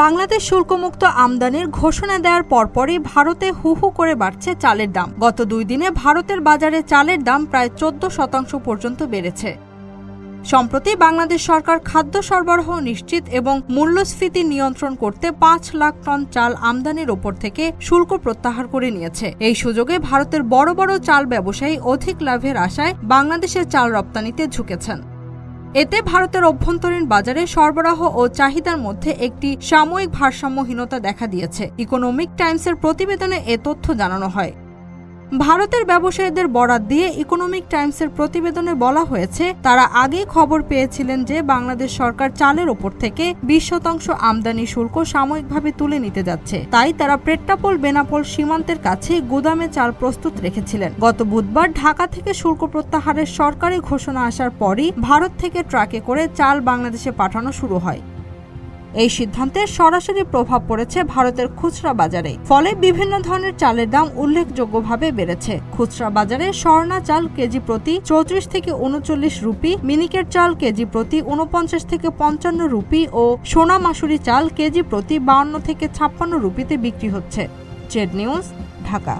বাংলাদেশ শুল্কমুক্ত আমদানির ঘোষণা দেওয়ার পরপরই ভারতে হু হু করে বাড়ছে চালের দাম। গত 2 দিনে ভারতের বাজারে চালের দাম প্রায় 14% পর্যন্ত বেড়েছে। সম্প্রতি বাংলাদেশ সরকার খাদ্য সরবরাহ নিশ্চিত এবং মূল্যস্ফীতি নিয়ন্ত্রণ করতে 5 লাখ টন চাল আমদানির ওপর থেকে শুল্ক প্রত্যাহার করে নিয়েছে। এই সুযোগে ভারতের বড় বড় চাল ব্যবসায়ী অধিক লাভের আশায় বাংলাদেশের চাল রপ্তানিতে ঝুঁকেছেন। এতে ভারতের অভ্যন্তরীণ বাজারে সরবরাহ ও চাহিদার মধ্যে একটি সাময়িক ভারসাম্যহীনতা দেখা দিয়েছে। ইকোনমিক টাইমসের প্রতিবেদনে এ তথ্য জানানো হয়। ভারতের ব্যবসায়ীদের বরাত দিয়ে ইকোনমিক টাইমসের প্রতিবেদনে বলা হয়েছে, তারা আগেই খবর পেয়েছিলেন যে বাংলাদেশ সরকার চালের ওপর থেকে 20% আমদানি শুল্ক সাময়িকভাবে তুলে নিতে যাচ্ছে। তাই তারা পেট্রাপোল বেনাপোল সীমান্তের কাছে গুদামে চাল প্রস্তুত রেখেছিলেন। গত বুধবার ঢাকা থেকে শুল্ক প্রত্যাহারের সরকারি ঘোষণা আসার পরই ভারত থেকে ট্রাকে করে চাল বাংলাদেশে পাঠানো শুরু হয়। এই সিদ্ধান্তের সরাসরি প্রভাব পড়েছে ভারতের খুচরা বাজারে। ফলে বিভিন্ন ধরনের চালের দাম উল্লেখযোগ্যভাবে বেড়েছে। খুচরা বাজারে স্বর্ণা চাল কেজি প্রতি 34 থেকে 39 রুপি, মিনিকেট চাল কেজি প্রতি 49 থেকে 55 রুপি ও সোনা মাসুরি চাল কেজি প্রতি 52 থেকে 56 রুপিতে বিক্রি হচ্ছে। Z news, Dhaka.